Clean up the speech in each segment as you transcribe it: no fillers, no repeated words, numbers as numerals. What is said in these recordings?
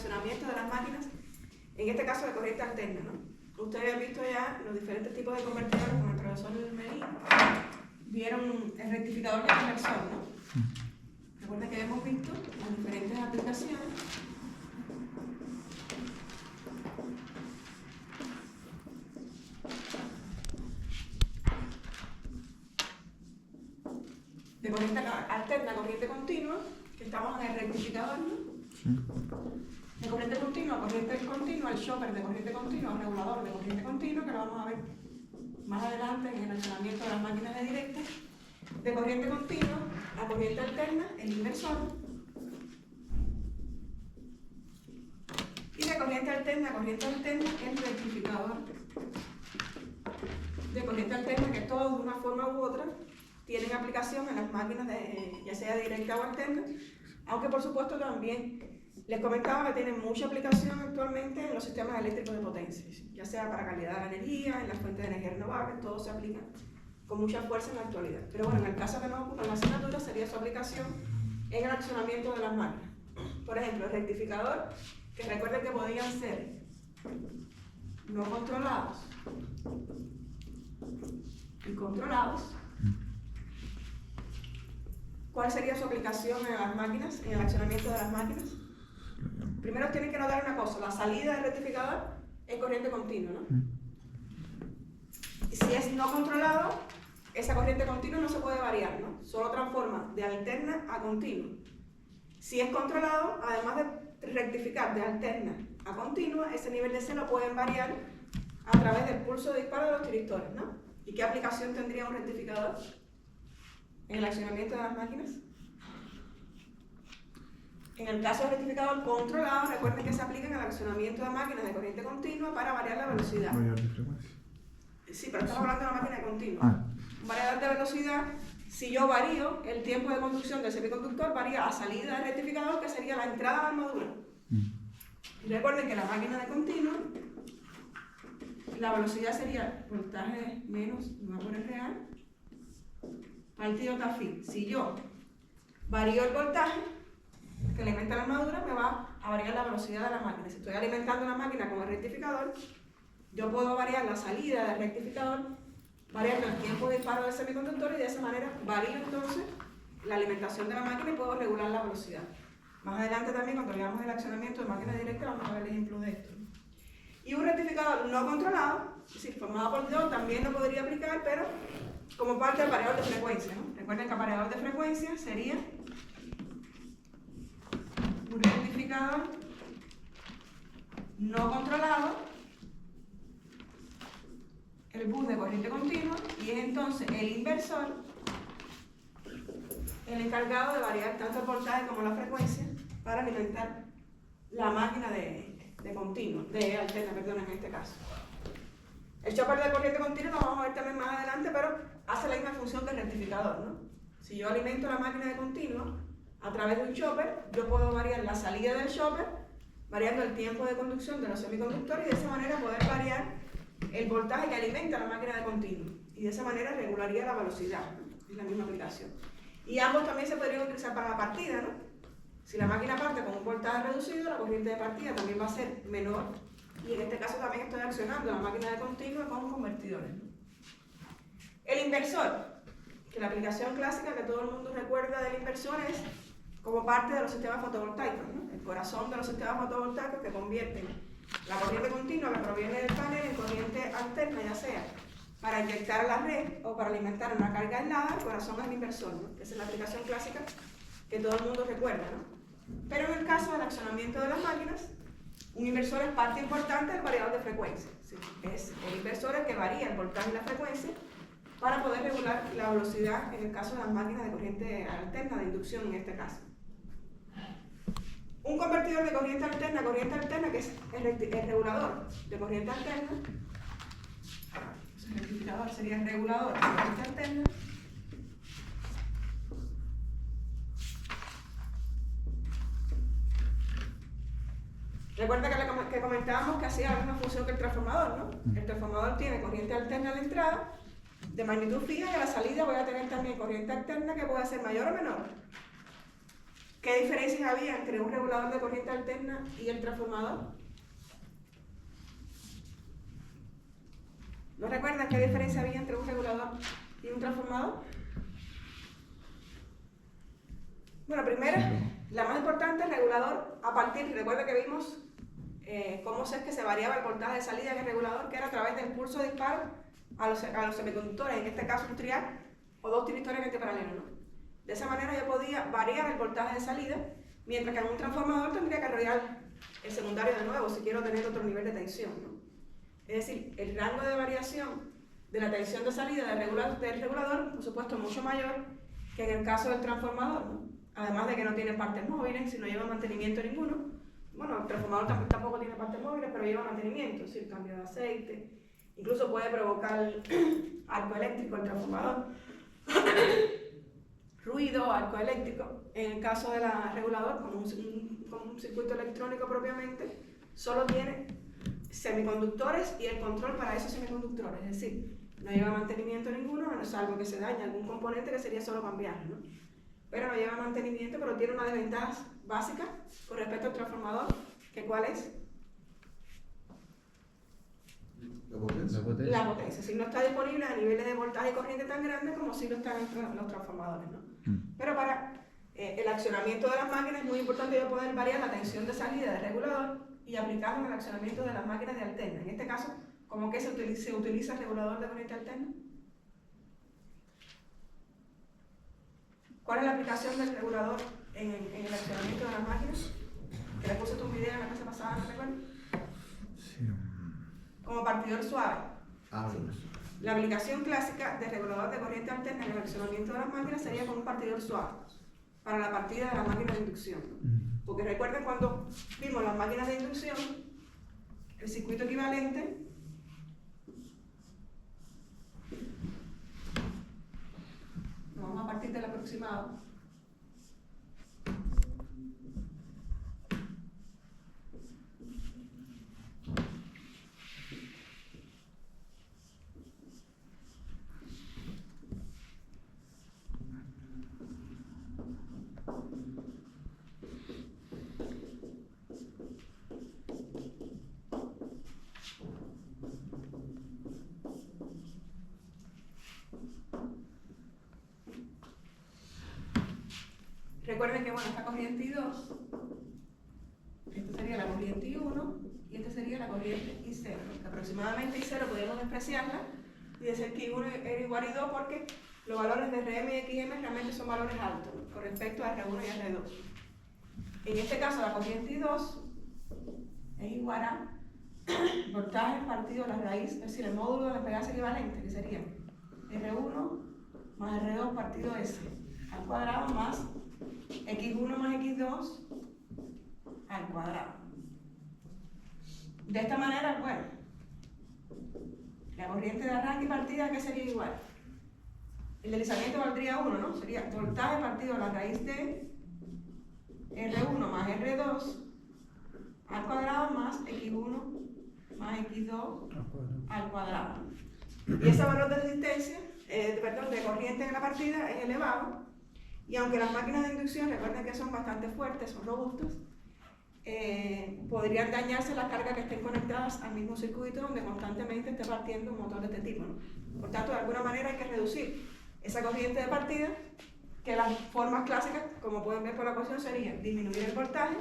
accionamiento de las máquinas, en este caso de corriente alterna, ¿no? Ustedes han visto ya los diferentes tipos de convertidores con el profesor Medina. Vieron el rectificador de conversión, ¿no? Recuerden que hemos visto las diferentes aplicaciones. De corriente alterna, corriente continua, que estamos en el rectificador, ¿no? Sí. De corriente continua, el shopper de corriente continua, el regulador de corriente continua, que lo vamos a ver más adelante en el accionamiento de las máquinas de directa. De corriente continua a corriente alterna, el inversor. Y de corriente alterna a corriente alterna, el rectificador de corriente alterna, que todos de una forma u otra tienen aplicación en las máquinas, ya sea directa o alterna, aunque por supuesto también les comentaba que tienen mucha aplicación actualmente en los sistemas eléctricos de potencia, ya sea para calidad de la energía, en las fuentes de energía renovables, todo se aplica con mucha fuerza en la actualidad. Pero bueno, en el caso que nos ocupa la asignatura sería su aplicación en el accionamiento de las máquinas. Por ejemplo, el rectificador, que recuerden que podían ser no controlados y controlados. ¿Cuál sería su aplicación en las máquinas, en el accionamiento de las máquinas? Primero tienen que notar una cosa, la salida del rectificador es corriente continua, ¿no? Y si es no controlado, esa corriente continua no se puede variar, ¿no? Solo transforma de alterna a continua. Si es controlado, además de rectificar de alterna a continua, ese nivel de C lo pueden variar a través del pulso de disparo de los tiristores, ¿no? ¿Y qué aplicación tendría un rectificador en el accionamiento de las máquinas? En el caso del rectificador controlado, recuerden que se aplica en el accionamiento de máquinas de corriente continua para variar la velocidad. Variar de frecuencia. Sí, pero estamos hablando de una máquina de continua. Variedad de velocidad, si yo varío el tiempo de conducción del semiconductor, varía a salida del rectificador, que sería la entrada a la armadura. Y recuerden que la máquina de continua, la velocidad sería voltaje menos vapor real partido tafí. Si yo varío el voltaje que alimenta la armadura, me va a variar la velocidad de la máquina. Si estoy alimentando la máquina con el rectificador, yo puedo variar la salida del rectificador, variando el tiempo de disparo del semiconductor, y de esa manera varío entonces la alimentación de la máquina y puedo regular la velocidad. Más adelante también, cuando veamos el accionamiento de máquina directa, vamos a ver el ejemplo de esto. Y un rectificador no controlado, es decir, formado por Dios, también lo podría aplicar, pero como parte del variador de frecuencia, ¿no? Recuerden que el variador de frecuencia sería un rectificador no controlado, el bus de corriente continua, y es entonces el inversor el encargado de variar tanto el voltaje como la frecuencia para alimentar la máquina de alterna, perdón, en este caso. El chopper de corriente continua lo vamos a ver también más adelante, pero hace la misma función que el rectificador, ¿no? Si yo alimento la máquina de continua a través de un chopper, yo puedo variar la salida del chopper, variando el tiempo de conducción de los semiconductores, y de esa manera poder variar el voltaje que alimenta la máquina de continua. Y de esa manera regularía la velocidad, ¿no? Es la misma aplicación. Y ambos también se podrían utilizar para la partida, ¿no? Si la máquina parte con un voltaje reducido, la corriente de partida también va a ser menor. Y en este caso también estoy accionando la máquina de continua con convertidores, ¿no? El inversor, que la aplicación clásica que todo el mundo recuerda del inversor es como parte de los sistemas fotovoltaicos, ¿no? El corazón de los sistemas fotovoltaicos que convierten la corriente continua que proviene del panel en corriente alterna, ya sea para inyectar a la red o para alimentar una carga aislada. El corazón es el inversor, ¿no? Esa es la aplicación clásica que todo el mundo recuerda, ¿no? Pero en el caso del accionamiento de las máquinas, un inversor es parte importante del variador de frecuencia. ¿Sí? Es el inversor el que varía el voltaje y la frecuencia para poder regular la velocidad en el caso de las máquinas de corriente alterna, de inducción en este caso. Un convertidor de corriente alterna a corriente alterna, que es el regulador de corriente alterna. El rectificador sería el regulador de corriente alterna. Recuerda que comentábamos que hacía la misma función que el transformador, ¿no? El transformador tiene corriente alterna a la entrada, de magnitud fija, y a la salida voy a tener también corriente alterna que puede ser mayor o menor. ¿Qué diferencias había entre un regulador de corriente alterna y el transformador? ¿No recuerdan qué diferencia había entre un regulador y un transformador? Bueno, primero, la más importante, el regulador, a partir, recuerda que vimos cómo es que se variaba el voltaje de salida en el regulador, que era a través del pulso de disparo a los semiconductores, en este caso un triac o dos tristores en este paralelo, ¿no? De esa manera yo podía variar el voltaje de salida, mientras que en un transformador tendría que rodear el secundario de nuevo si quiero tener otro nivel de tensión, ¿no? Es decir, el rango de variación de la tensión de salida del regulador, por supuesto, es mucho mayor que en el caso del transformador, ¿no? Además de que no tiene partes móviles, si no lleva mantenimiento ninguno. Bueno, el transformador tampoco tiene partes móviles, pero lleva mantenimiento, es decir, cambio de aceite. Incluso puede provocar arco eléctrico el transformador. Ruido, arco eléctrico. En el caso del regulador, como un circuito electrónico propiamente, solo tiene semiconductores y el control para esos semiconductores. Es decir, no lleva mantenimiento ninguno, salvo que se dañe algún componente que sería solo cambiarlo, ¿no? Pero no lleva mantenimiento, pero tiene una desventaja básica con respecto al transformador, que ¿cuál es? La potencia. La potencia. Si no está disponible a niveles de voltaje y corriente tan grandes como si lo están los transformadores, ¿no? Pero para el accionamiento de las máquinas es muy importante yo poder variar la tensión de salida del regulador y aplicarlo en el accionamiento de las máquinas de alterna. En este caso, ¿cómo que se utiliza el regulador de corriente alterna? ¿Cuál es la aplicación del regulador en el accionamiento de las máquinas? Que le puse un video en la clase pasada, ¿no recuerdo? Sí. Como partidor suave. Bueno. La aplicación clásica del regulador de corriente alterna en el accionamiento de las máquinas sería con un partidor suave para la partida de las máquinas de inducción. Porque recuerden cuando vimos las máquinas de inducción, el circuito equivalente vamos a partir del aproximado. Recuerden que, bueno, esta corriente I2, esta sería la corriente I1 y esta sería la corriente I0. Que aproximadamente I0 podemos despreciarla y decir que I1 era igual a I2 porque los valores de RM y XM realmente son valores altos, ¿no?, con respecto a R1 y R2. En este caso, la corriente I2 es igual a voltaje partido la raíz, es decir, el módulo de la impedancia equivalente, que sería R1 más R2 partido S al cuadrado más X1 más X2 al cuadrado. De esta manera, bueno, la corriente de arranque y partida, ¿qué sería igual? El deslizamiento valdría 1, ¿no? Sería voltaje partido la raíz de R1 más R2 al cuadrado más X1 más X2 al cuadrado. Y ese valor de resistencia, de corriente en la partida es elevado. Y aunque las máquinas de inducción, recuerden que son bastante fuertes, son robustas, podrían dañarse las cargas que estén conectadas al mismo circuito donde constantemente esté partiendo un motor de este tipo, ¿no? Por tanto, de alguna manera hay que reducir esa corriente de partida, que las formas clásicas, como pueden ver por la ecuación, serían disminuir el voltaje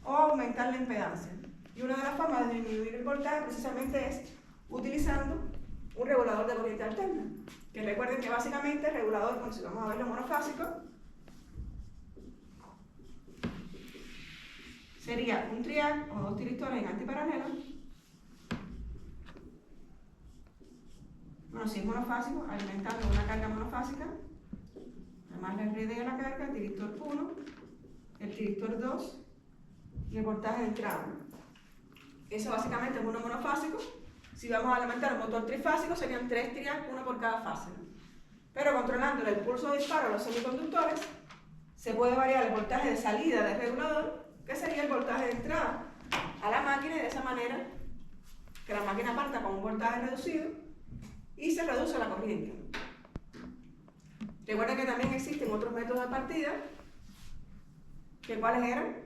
o aumentar la impedancia. Y una de las formas de disminuir el voltaje precisamente es utilizando un regulador de corriente alterna. Que recuerden que básicamente el regulador, bueno, si vamos a verlo monofásico, sería un triac o dos tiristores en antiparalelo. Bueno, si es monofásico, alimentando una carga monofásica, además le agrede la carga, el tiristor 1, el tiristor 2 y el voltaje de entrada. Eso básicamente es uno monofásico. Si vamos a alimentar un motor trifásico, serían 3 triac, uno por cada fase, ¿no? Pero controlando el pulso de disparo a los semiconductores, se puede variar el voltaje de salida del regulador, que sería el voltaje de entrada a la máquina, y de esa manera que la máquina parta con un voltaje reducido y se reduce la corriente. Recuerden que también existen otros métodos de partida, ¿Que cuáles eran?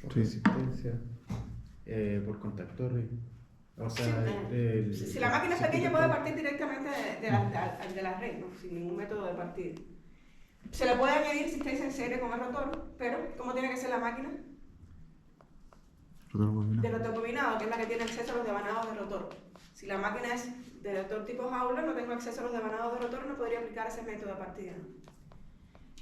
Resistencia por contacto. O sea, Si la máquina es pequeña puede partir directamente de la red, ¿no? Sin ningún método de partida. Se le puede añadir resistencia en serie con el rotor, pero ¿cómo tiene que ser la máquina? De rotor bobinado, que es la que tiene acceso a los devanados de rotor. Si la máquina es de rotor tipo jaula, no tengo acceso a los devanados de rotor, no podría aplicar ese método de partida, ¿no?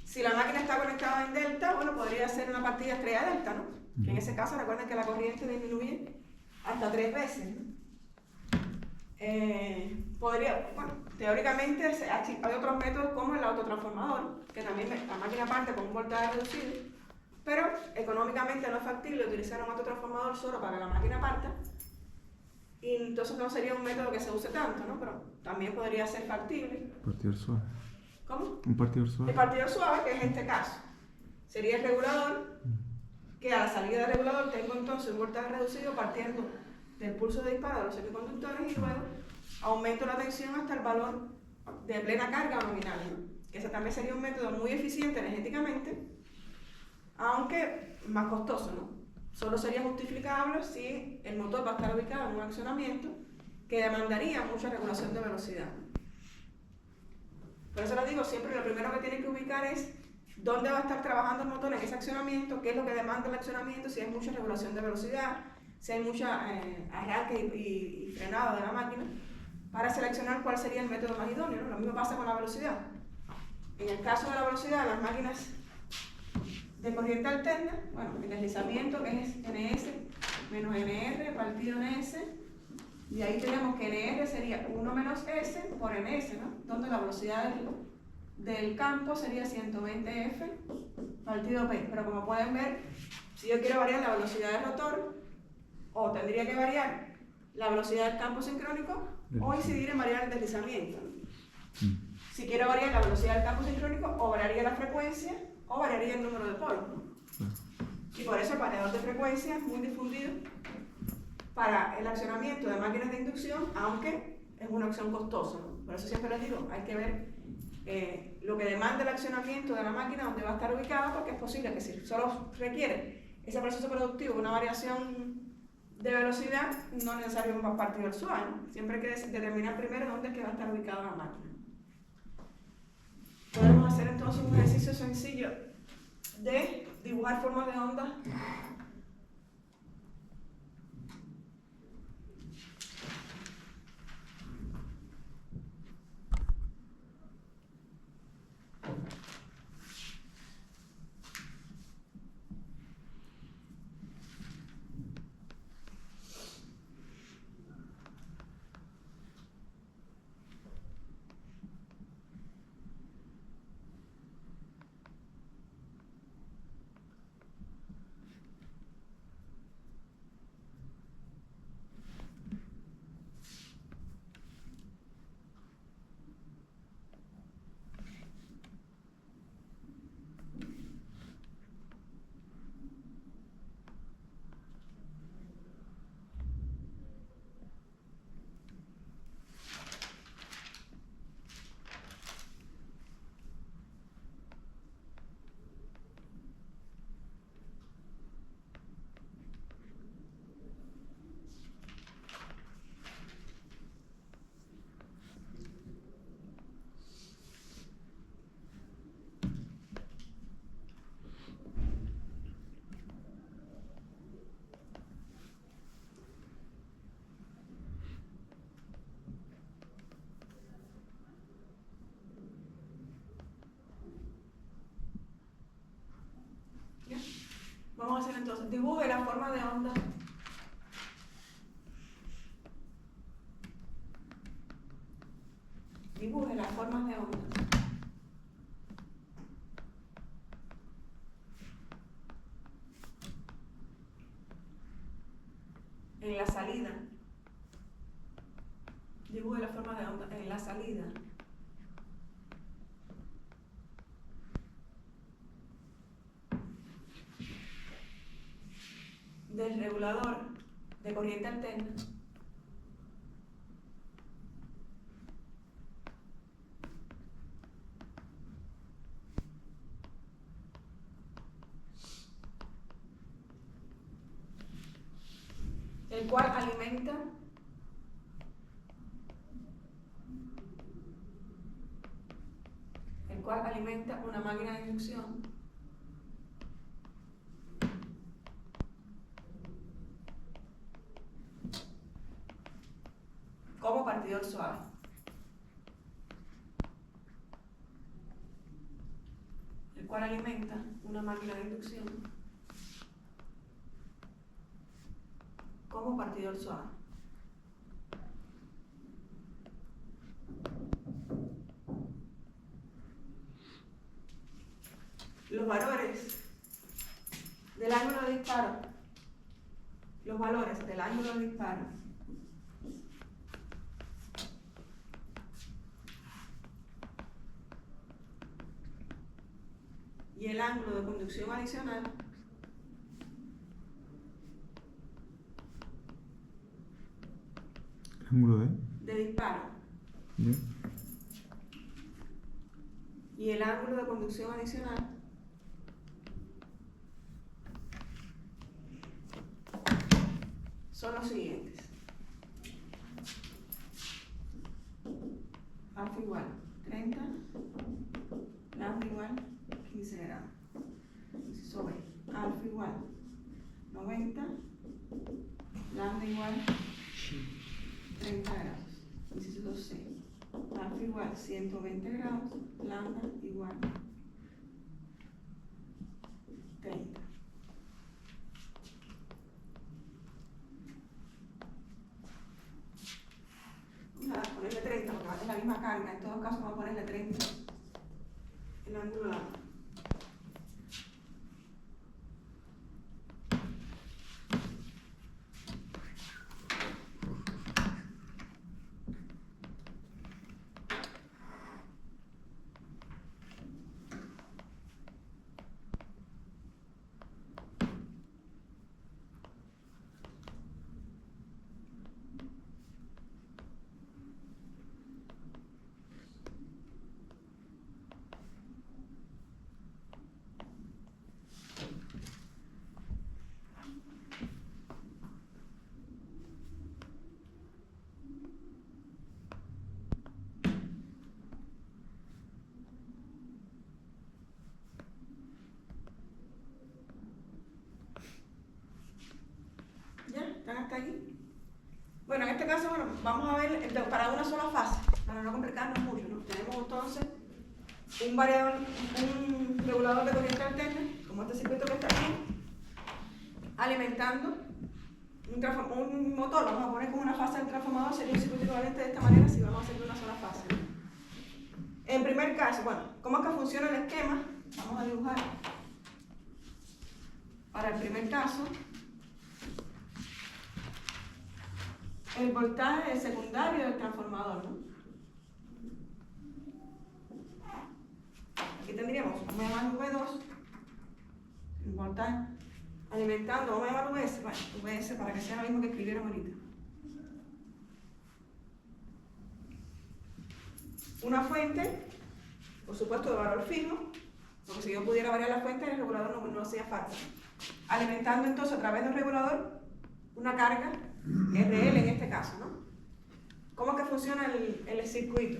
Si la máquina está conectada en delta, bueno, podría ser una partida estrella delta, ¿no? Que en ese caso recuerden que la corriente disminuye hasta 3 veces, ¿no? Bueno, teóricamente hay otros métodos como el autotransformador, que también la máquina parte con un voltaje reducido, pero económicamente no es factible utilizar un autotransformador solo para que la máquina parta, y entonces no sería un método que se use tanto, ¿no? Pero también podría ser factible. Partidor suave. ¿Cómo? Un partidor suave. El partidor suave, que es este caso, sería el regulador, que a la salida del regulador tengo entonces un voltaje reducido partiendo del pulso de disparo de los semiconductores y luego aumento la tensión hasta el valor de plena carga nominal, ¿no? Que ese también sería un método muy eficiente energéticamente, aunque más costoso, ¿no? Solo sería justificable si el motor va a estar ubicado en un accionamiento que demandaría mucha regulación de velocidad. Por eso les digo, siempre lo primero que tienen que ubicar es dónde va a estar trabajando el motor en ese accionamiento, qué es lo que demanda el accionamiento, si hay mucha regulación de velocidad, si hay mucha arranque y frenado de la máquina, para seleccionar cuál sería el método más idóneo, ¿no? Lo mismo pasa con la velocidad. En el caso de la velocidad, las máquinas de corriente alterna, bueno, el deslizamiento que es NS menos NR partido NS, y ahí tenemos que NR sería 1 menos S por NS, ¿no? Donde la velocidad del campo sería 120F partido P. Pero como pueden ver, si yo quiero variar la velocidad del rotor, o tendría que variar la velocidad del campo sincrónico, o incidir en variar el deslizamiento, ¿no? Si quiero variar la velocidad del campo sincrónico, o variaría la frecuencia, o variaría el número de polos, ¿no? Y por eso el variador de frecuencia es muy difundido para el accionamiento de máquinas de inducción, aunque es una opción costosa, ¿no? Por eso siempre les digo, hay que ver lo que demanda el accionamiento de la máquina, donde va a estar ubicada, porque es posible que si solo requiere ese proceso productivo una variación de velocidad, no es necesario un partidor suave, ¿no? Siempre hay que determinar primero dónde es que va a estar ubicada la máquina. Podemos hacer entonces un ejercicio sencillo de dibujar formas de ondas . Vamos a hacer entonces, dibuje la forma de onda . Dibuje las formas de onda en la salida. Dibuje la forma de onda en la salida del regulador de corriente alterna el cual alimenta una máquina de inducción como partidor suave. El cual alimenta una máquina de inducción como partidor suave. Los valores del ángulo de disparo, y el ángulo de conducción adicional ¿Ángulo de disparo ¿Ya? y el ángulo de conducción adicional son los siguientes. Alfa igual 30, lambda igual 15 grados. Inciso B. Alfa igual 90, lambda igual 30 grados. Inciso C. Alfa igual 120 grados, lambda igual 30. Vamos a ponerle 30 porque es la misma carga. En todo caso vamos a ponerle 30 el ángulo lambda. ¿Están hasta aquí? Bueno, en este caso, vamos a ver para una sola fase, para no complicarnos mucho, ¿no? Tenemos entonces un regulador de corriente alterna, como este circuito que está aquí, alimentando un motor. Vamos a poner como una fase del transformador, sería un circuito equivalente de esta manera si vamos a hacer una sola fase, ¿no? En primer caso, bueno, ¿cómo es que funciona el esquema? Vamos a dibujar para el primer caso el voltaje del secundario del transformador, ¿no? Aquí tendríamos vamos a llamar V2, el voltaje alimentando, vamos a llamar VS, bueno, VS para que sea lo mismo que escribieron ahorita. Una fuente, por supuesto, de valor fijo, porque si yo pudiera variar la fuente, el regulador no hacía falta. Alimentando entonces a través del regulador una carga RL en este caso, ¿no? ¿Cómo es que funciona el circuito?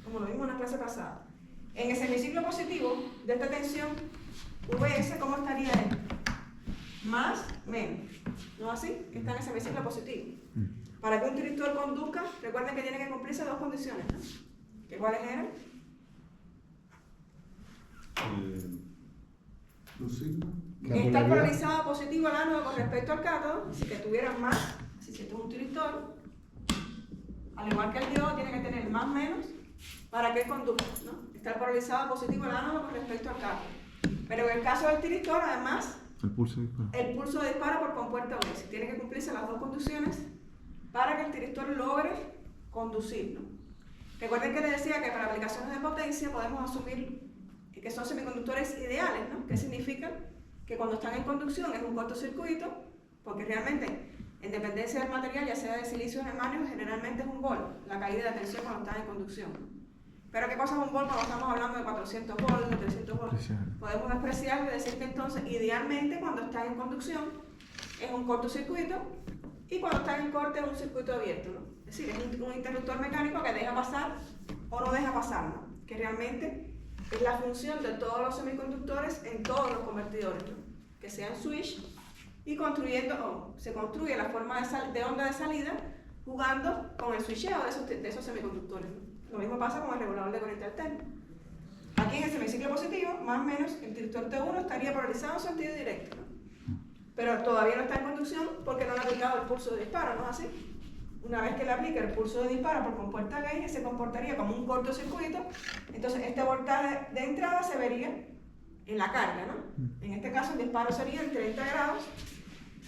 Como lo vimos en la clase pasada. En el semiciclo positivo de esta tensión, VS, ¿cómo estaría él? Más, menos. ¿No así? Que está en el semiciclo positivo. Para que un tiristor conduzca, recuerden que tiene que cumplirse dos condiciones, ¿no? ¿Que cuáles eran? Los signos. Estar polarizado positivo al ánodo con respecto al cátodo, así que tuvieran más, si esto es un tiristor, al igual que el diodo, tiene que tener más menos para que conduzca, ¿no? Estar polarizado positivo al ánodo con respecto al cátodo. Pero en el caso del tiristor, además, El pulso dispara. el pulso de disparo por compuerta V. Tiene que cumplirse las dos condiciones para que el tiristor logre conducir, ¿no? Recuerden que les decía que para aplicaciones de potencia podemos asumir que son semiconductores ideales, ¿no? ¿Qué significa? Que cuando están en conducción es un cortocircuito, porque realmente, en dependencia del material, ya sea de silicio o germanio, generalmente es un volt, la caída de tensión cuando están en conducción. Pero ¿qué cosa es un volt cuando estamos hablando de 400 volts, de 300 volts? Podemos despreciar y decir que entonces, idealmente, cuando están en conducción, es un cortocircuito Y cuando está en corte es un circuito abierto, ¿no? Es decir, es un interruptor mecánico que deja pasar o no deja pasar, ¿no? Que realmente es la función de todos los semiconductores en todos los convertidores, ¿no? Que sean switch y se construye la forma de onda de salida jugando con el switcheo de esos semiconductores, ¿no? Lo mismo pasa con el regulador de corriente alterna. Aquí en el semiciclo positivo, más o menos, el tractor T1 estaría polarizado en sentido directo, ¿no? Pero todavía no está en conducción porque no le ha aplicado el pulso de disparo, ¿no es así? Una vez que le aplique el pulso de disparo por compuerta gauge, se comportaría como un cortocircuito, entonces este voltaje de entrada se vería en la carga, ¿no? En este caso el disparo sería en 30 grados,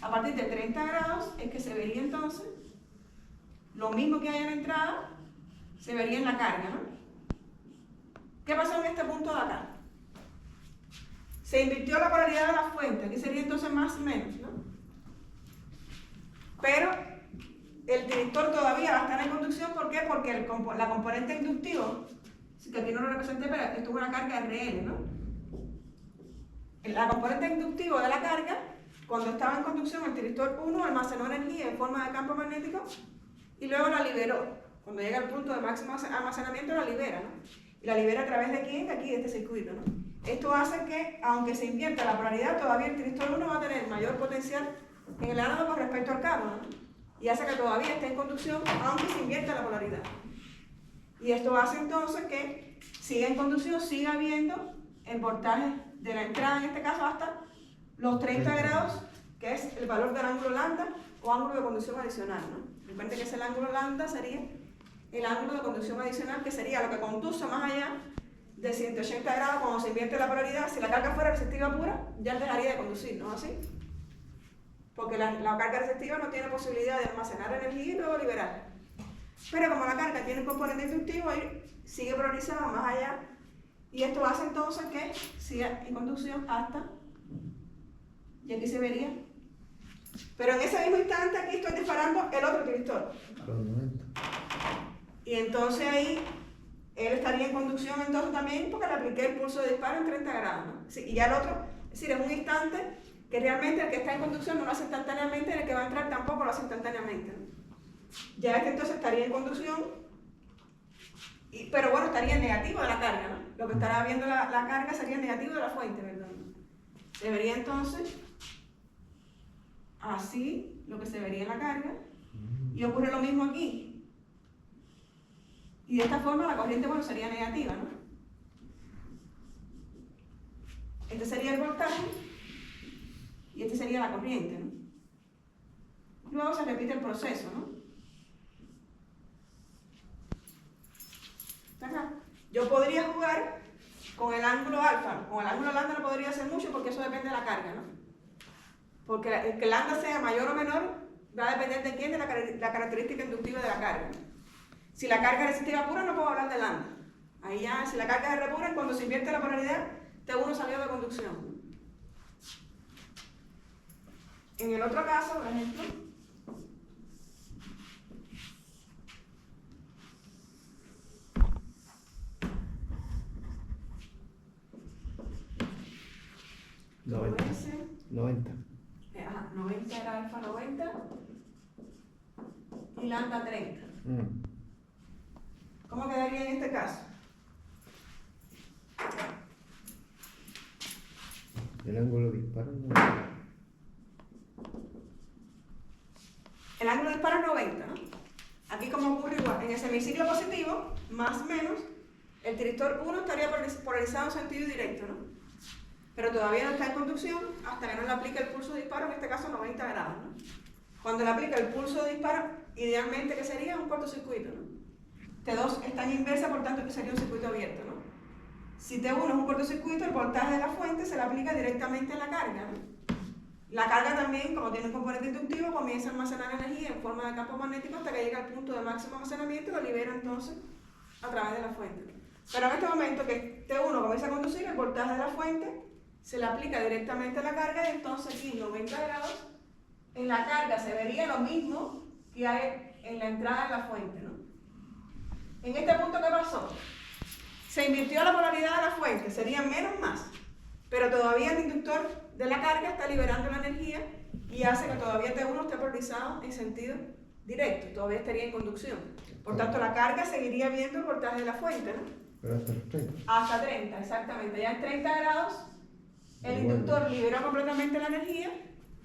a partir de 30 grados es que se vería entonces lo mismo que hay en la entrada, se vería en la carga, ¿no? ¿Qué pasó en este punto de acá? Se invirtió la polaridad de la fuente, aquí sería entonces más o menos, ¿no? Pero el tractor todavía va a estar en conducción, ¿por qué? Porque la componente inductiva, que aquí no lo representé, pero esto es una carga RL, ¿no? La componente inductiva de la carga, cuando estaba en conducción, el tractor 1 almacenó energía en forma de campo magnético y luego la liberó. Cuando llega al punto de máximo almacenamiento, la libera, ¿no? Y la libera a través de quién? De aquí, de este circuito, ¿no? Esto hace que, aunque se invierta la polaridad, todavía el tractor 1 va a tener mayor potencial en el ánodo con respecto al cátodo, ¿no? Y hace que todavía esté en conducción, aunque se invierta la polaridad. Y esto hace entonces que siga en conducción, siga habiendo el voltaje de la entrada, en este caso hasta los 30 grados, que es el valor del ángulo lambda o ángulo de conducción adicional, ¿no? Recuerden que el ángulo lambda sería el ángulo de conducción adicional, que sería lo que conduce más allá de 180 grados cuando se invierte la polaridad. Si la carga fuera receptiva pura, ya dejaría de conducir, ¿no es así? Porque la carga receptiva no tiene posibilidad de almacenar energía y luego liberarla. Pero como la carga tiene un componente inductivo, ahí sigue polarizada más allá, y esto hace entonces que siga en conducción hasta, y aquí se vería. Pero en ese mismo instante aquí estoy disparando el otro tractor. Y entonces ahí él estaría en conducción entonces también porque le apliqué el pulso de disparo en 30 grados, ¿no? Sí, y ya el otro, es decir, es un instante que realmente el que está en conducción no lo hace instantáneamente, y el que va a entrar tampoco lo hace instantáneamente, ¿no? Ya este entonces estaría en conducción, pero bueno, estaría en negativo de la carga, ¿no? Lo que estará viendo la carga sería negativo de la fuente, ¿verdad? Se vería entonces así lo que se vería en la carga, y ocurre lo mismo aquí. Y de esta forma la corriente, bueno, sería negativa, ¿no? Este sería el voltaje y este sería la corriente, ¿no? Luego se repite el proceso, ¿no? Acá. Yo podría jugar con el ángulo alfa, con el ángulo lambda no podría hacer mucho porque eso depende de la carga, ¿no? Porque el que lambda sea mayor o menor va a depender de quién, de la característica inductiva de la carga, ¿no? Si la carga es resistiva pura no puedo hablar de lambda. Ahí ya, si la carga es R pura, cuando se invierte la polaridad, T1 salió de conducción. En el otro caso, por ejemplo, ese, 90. 90 era alfa 90 y lambda 30. ¿Cómo quedaría en este caso? El ángulo de disparo no. El ángulo de disparo es 90, ¿no? Aquí como ocurre igual, en el semiciclo positivo, más o menos, el tractor 1 estaría polarizado en sentido directo, ¿no? Pero todavía no está en conducción hasta que no le aplique el pulso de disparo, en este caso 90 grados, ¿no? Cuando le aplica el pulso de disparo, idealmente que sería un cortocircuito, ¿no? T2 está en inversa, por tanto que sería un circuito abierto, ¿no? Si T1 es un cortocircuito, el voltaje de la fuente se le aplica directamente en la carga, ¿no? La carga también, como tiene un componente inductivo, comienza a almacenar energía en forma de campo magnético hasta que llega al punto de máximo almacenamiento y lo libera entonces a través de la fuente. Pero en este momento que T1 comienza a conducir, el voltaje de la fuente se le aplica directamente a la carga y entonces aquí 90 grados, en la carga se vería lo mismo que hay en la entrada de la fuente, ¿no? En este punto, ¿qué pasó? Se invirtió la polaridad de la fuente, sería menos más, pero todavía el inductor de la carga está liberando la energía y hace que todavía T1 esté polarizado en sentido directo, todavía estaría en conducción. Por tanto, la carga seguiría viendo el voltaje de la fuente, ¿no? Pero hasta los 30. Hasta 30, exactamente. Ya en 30 grados, el inductor liberó completamente la energía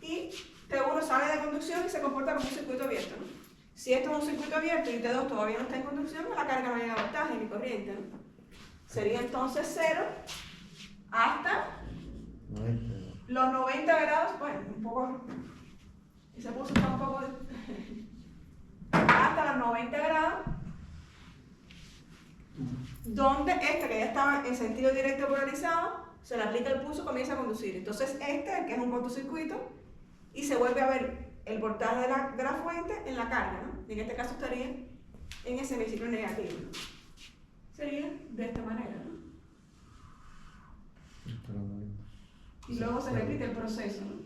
y T1 sale de conducción y se comporta como un circuito abierto, ¿no? Si esto es un circuito abierto y T2 todavía no está en conducción, la carga no llega a voltaje ni corriente, ¿no? Sería entonces 0 hasta 90. los 90 grados, bueno, un poco, ese pulso está un poco, hasta los 90 grados, donde este que ya estaba en sentido directo polarizado, se le aplica el pulso y comienza a conducir. Entonces este, que es un cortocircuito, y se vuelve a ver el voltaje de la fuente en la carga, ¿no? Y en este caso estaría en ese semiciclo negativo, ¿no? Sería de esta manera, ¿no? Hasta los 90. Y luego se repite el proceso, ¿no?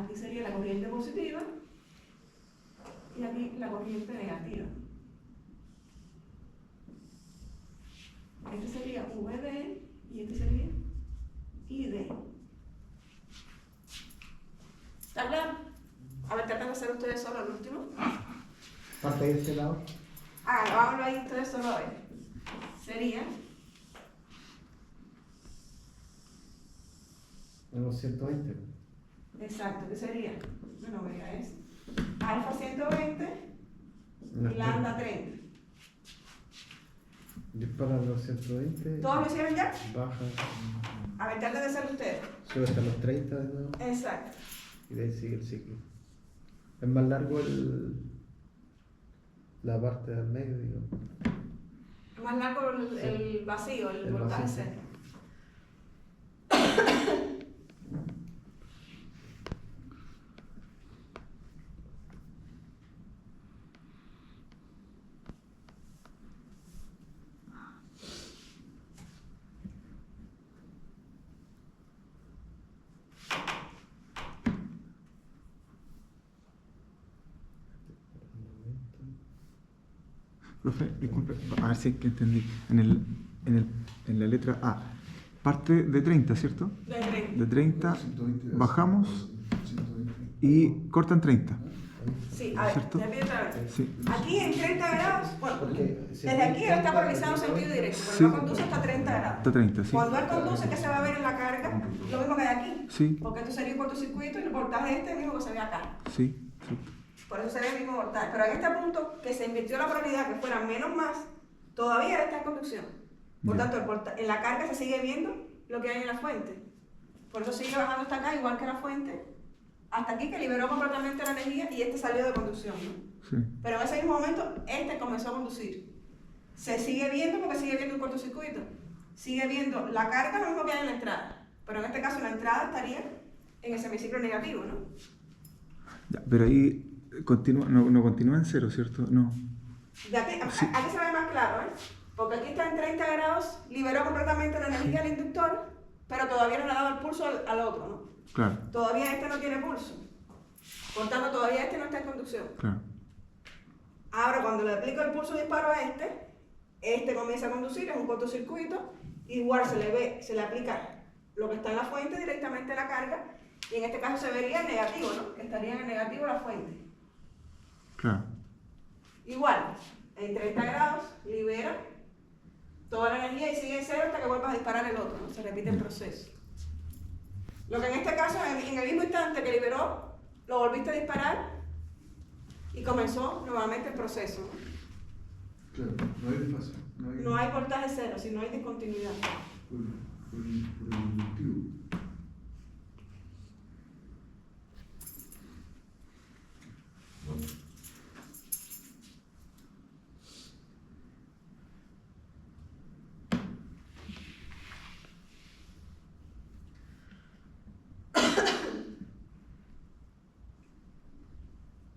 Aquí sería la corriente positiva y aquí la corriente negativa. Este sería VD y este sería ID. ¿Está claro? A ver, tratan de hacer ustedes solo el último. Parte de este lado. Háganlo ahí ustedes solo a ver. Sería En los 120. exacto, ¿qué sería? Bueno, vea es alfa 120 Las y lambda 30. Dispara los 120. ¿Todos lo hicieron ya? Baja. A ver, traten de hacerlo ustedes. Sube hasta los 30 de nuevo. Exacto. Y de ahí sigue el ciclo. Es más largo la parte del medio, digamos. Más largo el vacío, el voltaje vacío. cero. Profe, disculpe, a ver si es que entendí. En la letra A, parte de 30, ¿cierto? De 30. De 30, 120 bajamos 120. y cortan 30. Sí, a ver, ¿Cierto? repito otra vez. Sí. Aquí en 30 grados, bueno, Porque desde aquí él está polarizado en sentido directo, pero Sí. no conduce hasta 30 grados. Hasta 30, sí. Cuando él conduce, ¿qué se va a ver en la carga? Lo mismo que de aquí. Sí, Porque esto sería un cortocircuito y el voltaje este es el mismo que se ve acá. sí, sí. Por eso se ve el mismo voltaje. Pero en este punto, que se invirtió la polaridad, que fuera menos más, todavía está en conducción. Por Ya. tanto, en la carga se sigue viendo lo que hay en la fuente. Por eso sigue bajando hasta acá, igual que la fuente, hasta aquí que liberó completamente la energía y este salió de conducción, ¿no? Sí, Pero en ese mismo momento, este comenzó a conducir. Se sigue viendo porque sigue viendo un cortocircuito. Sigue viendo la carga, lo mismo que hay en la entrada. Pero en este caso, la entrada estaría en el semiciclo negativo, ¿no? ya, pero ahí continúa, no continúa en cero, ¿cierto? No. De aquí, Sí. aquí se ve más claro, ¿eh? Porque aquí está en 30 grados, liberó completamente la energía al inductor, pero todavía no le ha dado el pulso al otro, ¿no? Claro, Todavía este no tiene pulso. Por tanto, todavía este no está en conducción. claro. Ahora, cuando le aplico el pulso disparo a este comienza a conducir, es un cortocircuito, igual se le aplica lo que está en la fuente directamente a la carga, y en este caso se vería en negativo, ¿no? Estaría en el negativo la fuente. Claro. Igual, en 30 grados, libera toda la energía y sigue en cero hasta que vuelvas a disparar el otro, ¿no? Se repite el proceso. Lo que en este caso, en el mismo instante que liberó, lo volviste a disparar y comenzó nuevamente el proceso, ¿no? Claro, no hay desfase. No hay voltaje cero, sino hay discontinuidad. Por el inductivo.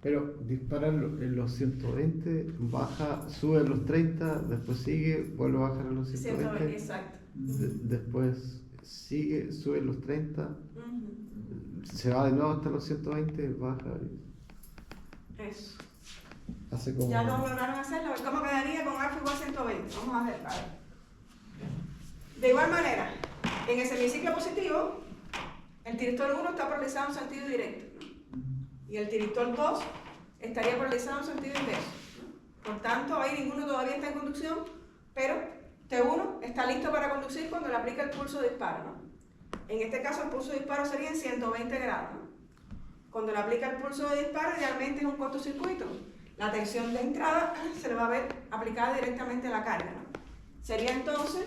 Pero dispara en los 120, baja, sube a los 30, después sigue, vuelve a bajar a los 120. Exacto. Después sigue, sube los 30, Ujú. se va de nuevo hasta los 120, baja y Eso. hace como... Ya lo lograron hacerlo. ¿Cómo quedaría con alfa igual a 120? Vamos a ver. De igual manera, en el semiciclo positivo, El tiristor 1 está polarizado en sentido directo, ¿no? Y el tiristor 2 estaría polarizado en sentido inverso, ¿no? Por tanto, ahí ninguno todavía está en conducción, pero T1 está listo para conducir cuando le aplica el pulso de disparo, ¿no? En este caso, el pulso de disparo sería en 120 grados, ¿no? Cuando le aplica el pulso de disparo, realmente es un cortocircuito. La tensión de entrada se le va a ver aplicada directamente a la carga, ¿no? Sería entonces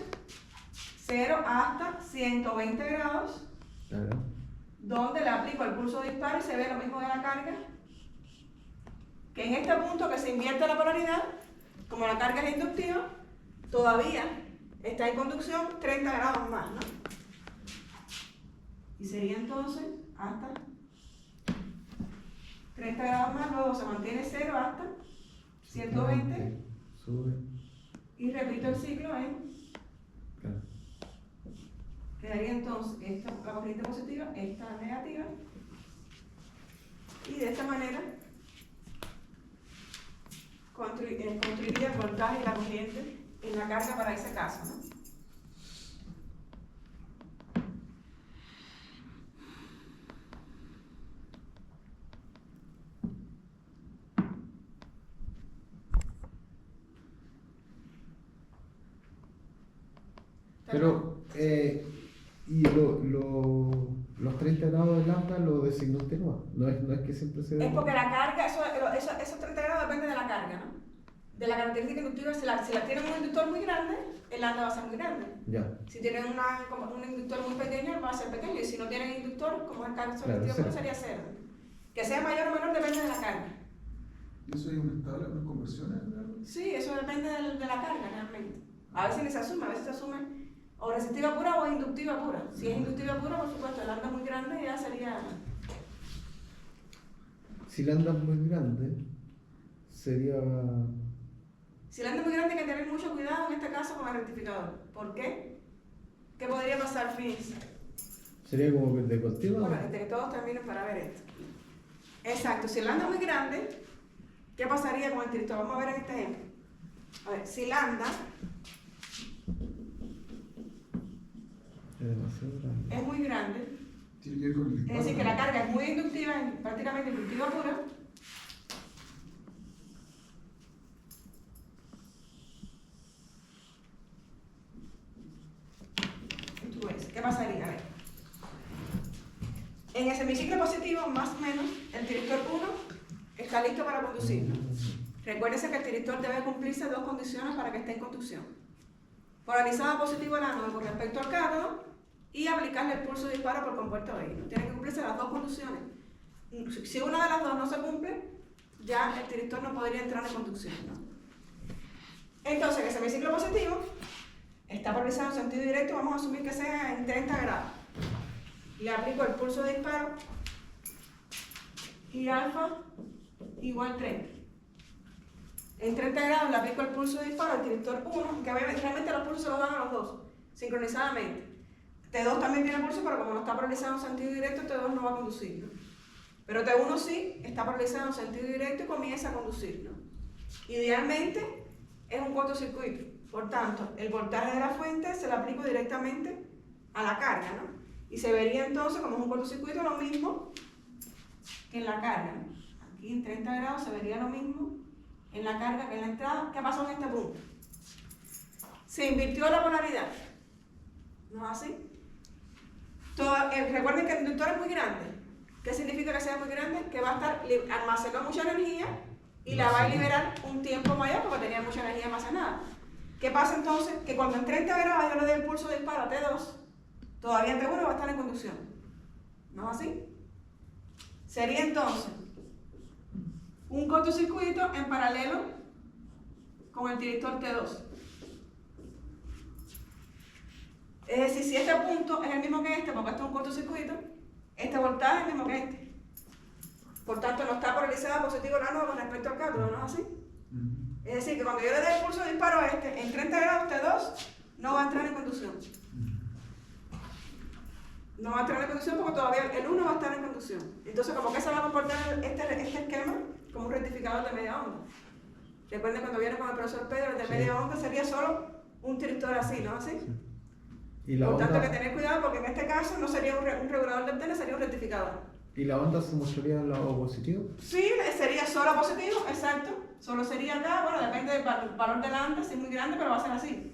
0 hasta 120 grados, Claro. donde le aplico el pulso de disparo y se ve lo mismo de la carga, que en este punto que se invierte la polaridad, como la carga es inductiva, todavía está en conducción 30 grados más, ¿no? Y sería entonces hasta 30 grados más, luego se mantiene 0 hasta 120 Sube. y repito el ciclo en, Claro. quedaría entonces esta, la corriente positiva, esta negativa, y de esta manera construiría el voltaje y la corriente en la carga para ese caso, ¿no? Pero, y los 30 grados de lambda lo designó usted, no es que siempre se Es porque la carga, esos 30 grados depende de la carga, ¿no? De la característica inductiva, si la tienen un inductor muy grande, el lambda va a ser muy grande. Ya. Si tienen un inductor muy pequeño, va a ser pequeño. Y si no tienen inductor, como es el caso Claro, del cero. sería 0. Que sea mayor o menor depende de la carga. ¿Y eso hay unas tablas, unas conversiones? ¿Verdad? Sí, eso depende de la carga realmente. A veces ni se asume, a veces se asume o resistiva pura o inductiva pura. Si es inductiva pura, por supuesto, el lambda es muy grande y ya sería... Si lambda es muy grande, sería... Si el lambda es muy grande hay que tener mucho cuidado en este caso con el rectificador. ¿Por qué? ¿Qué podría pasar, fíjense? Sería como que de continua. Bueno, que todos terminen para ver esto. Exacto, si el lambda es muy grande, ¿qué pasaría con el tiristor? Vamos a ver en este ejemplo. A ver, si lambda Es demasiado grande. es muy grande, Tiene que ver con el es disparo. decir, que la carga es muy inductiva, prácticamente inductiva pura, ¿qué pasaría? A ver. En el semiciclo positivo, más o menos, el tiristor 1 está listo para conducir, ¿no? Recuérdense que el tiristor debe cumplirse dos condiciones para que esté en conducción. Polarizado positivo el ánodo con respecto al cátodo y aplicarle el pulso de disparo por compuesto I, ¿no? Tienen que cumplirse las dos condiciones. Si una de las dos no se cumple, ya el tiristor no podría entrar en conducción, ¿no? Entonces, en el semiciclo positivo está polarizado en sentido directo, vamos a asumir que sea en 30 grados. Le aplico el pulso de disparo y alfa igual 30. En 30 grados le aplico el pulso de disparo al tiristor 1, que realmente los pulsos se los dan a los dos, sincronizadamente. T2 también tiene pulso, pero como no está polarizado en sentido directo, T2 no va a conducir, ¿no? Pero T1 sí, está polarizado en sentido directo y comienza a conducir, ¿no? Idealmente es un cortocircuito. Por tanto, el voltaje de la fuente se lo aplico directamente a la carga, ¿no? Y se vería entonces, como es un cortocircuito, lo mismo que en la carga, ¿no? Aquí en 30 grados se vería lo mismo en la carga que en la entrada. ¿Qué pasó en este punto? Se invirtió la polaridad, ¿no es así? Recuerden que el inductor es muy grande. ¿Qué significa que sea muy grande? Que va a estar almacenando mucha energía y la va a liberar un tiempo mayor porque tenía mucha energía almacenada. ¿Qué pasa entonces? Que cuando en 30 grados yo le dé el pulso de disparo a T2, todavía T1 va a estar en conducción. ¿No es así? Sería entonces un cortocircuito en paralelo con el tiristor T2. Es decir, si este punto es el mismo que este, porque este es un cortocircuito, este voltaje es el mismo que este. Por tanto, no está polarizado positivo el ánodo con respecto al cátodo, ¿no es así? Es decir, que cuando yo le dé el pulso de disparo a este en 30 grados T2, no va a entrar en conducción. No va a entrar en conducción porque todavía el 1 va a estar en conducción. Entonces, ¿cómo que se va a comportar este esquema? Como un rectificador de media onda. Recuerden cuando viene con el profesor Pedro, el de media onda sería solo un tiristor así, ¿no? ¿Así? ¿Y la Por tanto, hay onda, que tener cuidado porque en este caso no sería un regulador de antena, sería un rectificador. y la onda se mostraría en lado positivo? Sí, sería solo positivo, exacto. Solo sería acá, bueno, depende del valor de la onda, si es muy grande, pero va a ser así.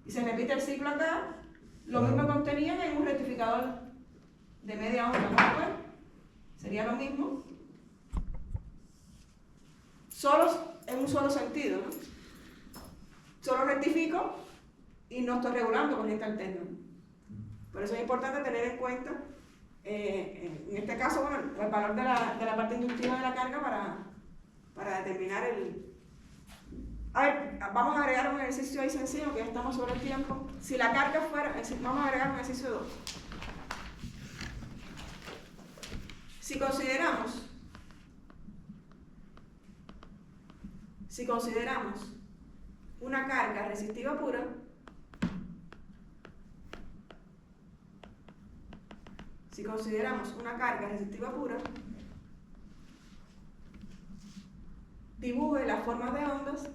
Y se repite el ciclo acá, lo mismo contenían en un rectificador de media onda, ¿no? Pues, sería lo mismo. Solo en un solo sentido, ¿no? Solo rectifico y no estoy regulando corriente alterna. Por eso es importante tener en cuenta, en este caso, bueno, el valor de la parte inductiva de la carga para determinar el... A ver, vamos a agregar un ejercicio ahí sencillo, que ya estamos sobre el tiempo. Si la carga fuera... Vamos a agregar un ejercicio 2. Si consideramos una carga resistiva pura, dibuje las formas de ondas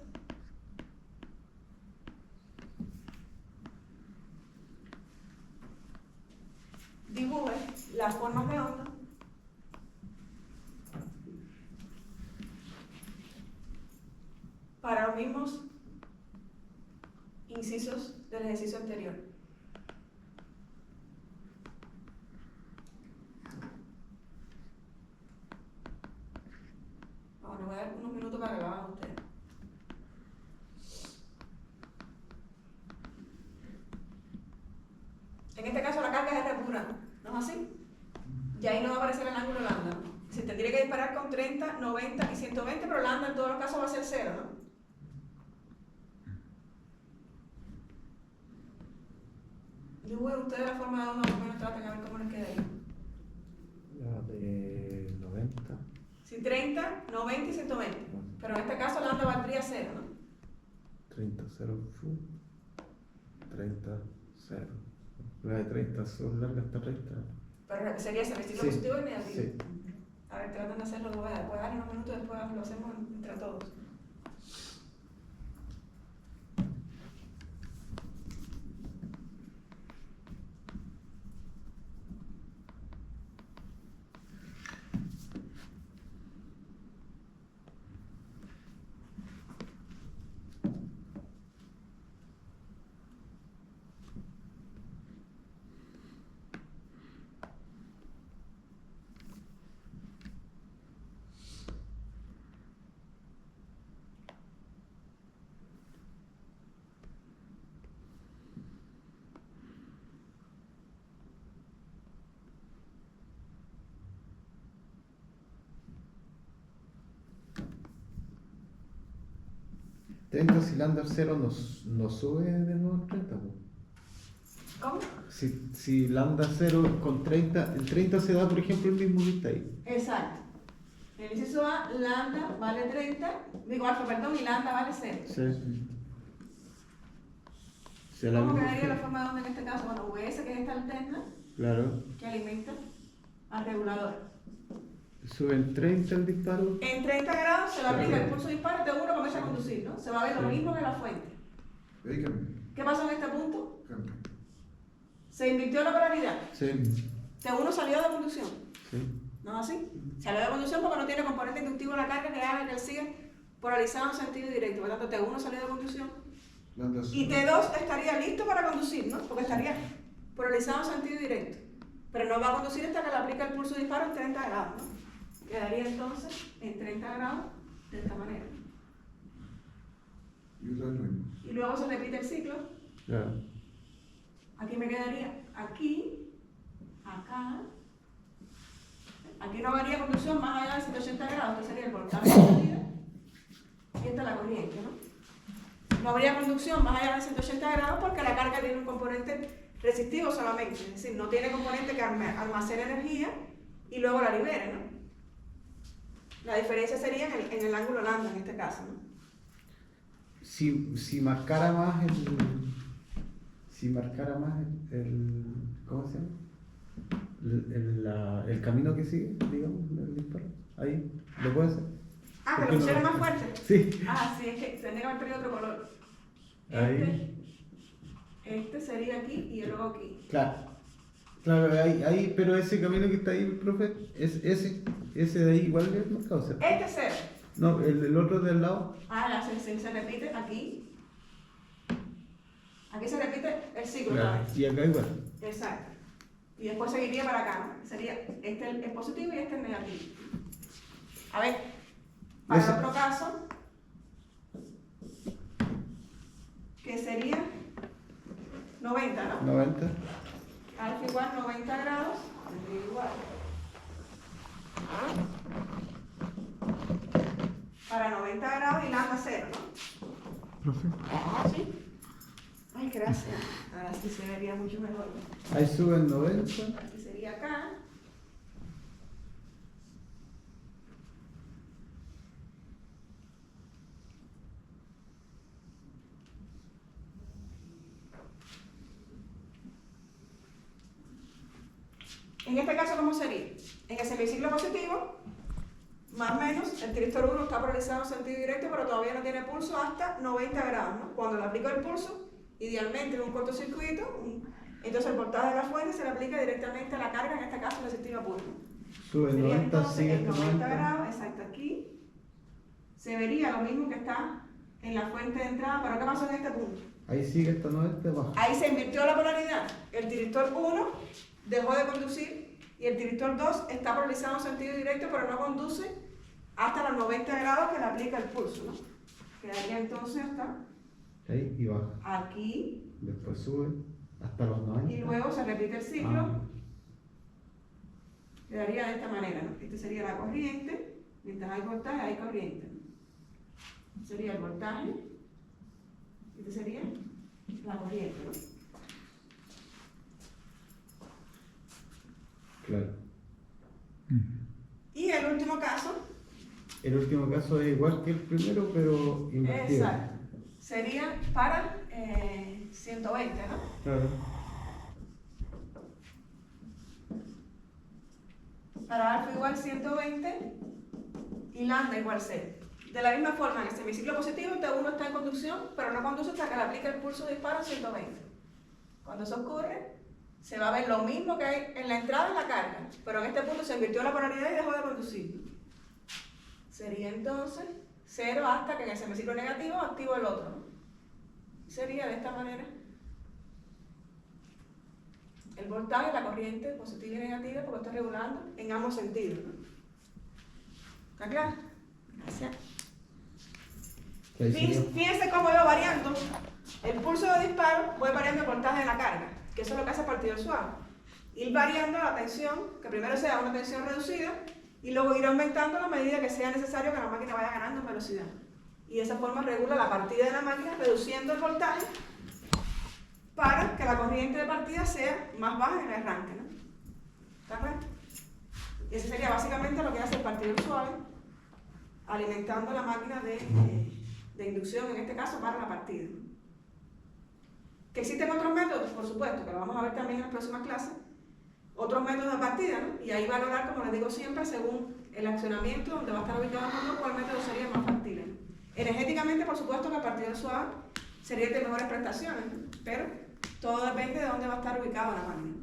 para los mismos incisos del ejercicio anterior. Bueno, voy a dar unos minutos para que lo hagan ustedes. En este caso la carga es R pura, ¿no es así? Y ahí no va a aparecer el ángulo lambda, ¿no? Se tendría que disparar con 30, 90 y 120, pero lambda en todos los casos va a ser 0, ¿no? Dibujen ustedes la forma de onda, más o menos traten a ver cómo les queda ahí. La de 90. Sí, 30, 90 y 120. Pero en este caso lambda valdría 0, ¿no? 30, 0, 30, 0. La de 30 son largas hasta 30. Pero sería ese ciclo Sí, positivo y negativo. sí. A ver, traten de hacerlo, voy a dar unos minutos, después lo hacemos entre todos. ¿30 si lambda 0 no sube de nuevo en 30? Po. ¿Cómo? Si lambda 0 con 30, el 30 se da, por ejemplo, el mismo que está ahí. Exacto. En el inciso A, lambda vale 30, digo alfa, perdón, y lambda vale 0. Sí. ¿Cómo quedaría la forma de onda en este caso? Bueno, VS, que es esta alterna, Claro. que alimenta al regulador. Sube en 30 el disparo. En 30 grados se le aplica el pulso disparo y uno comienza a conducir, ¿no? Se va a ver lo mismo que la fuente. Ahí cambia. ¿Qué pasó en este punto? Cambia. Se invirtió la polaridad. Sí. T1 salió de conducción. Sí. ¿No es así? Salió de conducción porque no tiene componente inductivo en la carga que haga que él siga polarizado en sentido directo. Por lo tanto, T1 salió de conducción. Lambda Y T2 estaría listo para conducir, ¿no? Porque estaría polarizado en sentido directo. Pero no va a conducir hasta que le aplique el pulso disparo en 30 grados, ¿no? Quedaría entonces en 30 grados de esta manera. Y otra vez lo mismo. Y luego se repite el ciclo. Claro. Aquí me quedaría aquí, acá. Aquí no habría conducción más allá de 180 grados, que sería el voltaje de salida. Y esta es la corriente, ¿no? No habría conducción más allá de 180 grados porque la carga tiene un componente resistivo solamente. Es decir, no tiene componente que almacene energía y luego la libere, ¿no? La diferencia sería en el ángulo lambda en este caso, ¿no? Si marcara más el ¿cómo se llama? El camino que sigue, digamos, el disparo. Ahí, ¿lo puede hacer? Ah, que ¿Por lo qué no pusieron lo- más fuerte. Sí. Ah, sí, es que tendría que haber tenido otro color. Ahí. Este sería aquí y luego aquí. Claro. Claro, ahí, pero ese camino que está ahí, profe, ese de ahí igual es marcado, ¿cierto? Este es 0. No, el otro del lado. Ah, se repite aquí. Aquí se repite el ciclo otra Claro. vez. Y acá igual. Exacto. Y después seguiría para acá, ¿no? Sería este es positivo y este es negativo. A ver, para el otro caso, que sería 90, ¿no? 90. Alfa igual 90 grados, tendría igual. Para 90 grados y lambda 0, ¿no? Profe. ¿Sí? Ay, gracias. Ahora sí se vería mucho mejor. Ahí suben 90. Aquí sería acá. En este caso, ¿cómo sería? En el semiciclo positivo, más o menos, el tiristor 1 está polarizado en sentido directo, pero todavía no tiene pulso hasta 90 grados, ¿no? Cuando le aplico el pulso, idealmente en un cortocircuito, entonces el voltaje de la fuente se le aplica directamente a la carga, en este caso resistiva pura. Sube Sería 90, entonces sigue en 90 90. grados, exacto, aquí. Se vería lo mismo que está en la fuente de entrada, pero ¿qué pasó en este punto? Ahí sigue hasta 90, baja. Ahí se invirtió la polaridad. El tiristor 1 dejó de conducir y el tiristor 2 está polarizado en sentido directo, pero no conduce hasta los 90 grados que le aplica el pulso, ¿no? Quedaría entonces hasta Ahí y baja. aquí Después sube hasta los 90. y luego se repite el ciclo. Ah, Quedaría de esta manera, ¿no? Esta sería la corriente, mientras hay voltaje hay corriente, ¿no? Sería el voltaje, este sería la corriente, ¿no? claro. Y el último caso, El último caso es igual que el primero, pero invertido. exacto, sería para 120, ¿no? Claro. Para alfa igual 120 y lambda igual 0. De la misma forma, en el semiciclo positivo, T1 está en conducción, pero no conduce hasta que le aplique el pulso de disparo en 120. Cuando eso ocurre, se va a ver lo mismo que hay en la entrada y la carga, pero en este punto se invirtió la polaridad y dejó de conducir. Sería entonces 0 hasta que en el semiciclo negativo activo el otro, ¿no? Sería de esta manera el voltaje, la corriente positiva y negativa, porque estoy regulando en ambos sentidos, ¿no? ¿Está claro? Gracias. Ahí sería- Fíjense cómo va variando. El pulso de disparo voy variando el voltaje de la carga, que eso es lo que hace el partidor suave. Ir variando la tensión, que primero sea una tensión reducida, y luego ir aumentando a medida que sea necesario que la máquina vaya ganando en velocidad. Y de esa forma regula la partida de la máquina, reduciendo el voltaje para que la corriente de partida sea más baja en el arranque, ¿no? ¿Está claro? Y ese sería básicamente lo que hace el partidor suave, alimentando la máquina de inducción, en este caso, para la partida. ¿Que existen otros métodos? Por supuesto, que lo vamos a ver también en las próximas clases. Otros métodos de partida, ¿no? Y ahí valorar, como les digo siempre, según el accionamiento donde va a estar ubicado el motor, cuál método sería más factible, ¿no? Energéticamente, por supuesto, que el partidor suave sería el de mejores prestaciones, ¿no? Pero todo depende de dónde va a estar ubicado la máquina.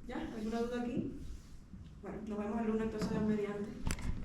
¿Ya? ¿Alguna duda aquí? Bueno, nos vemos el lunes entonces, Dios mediante.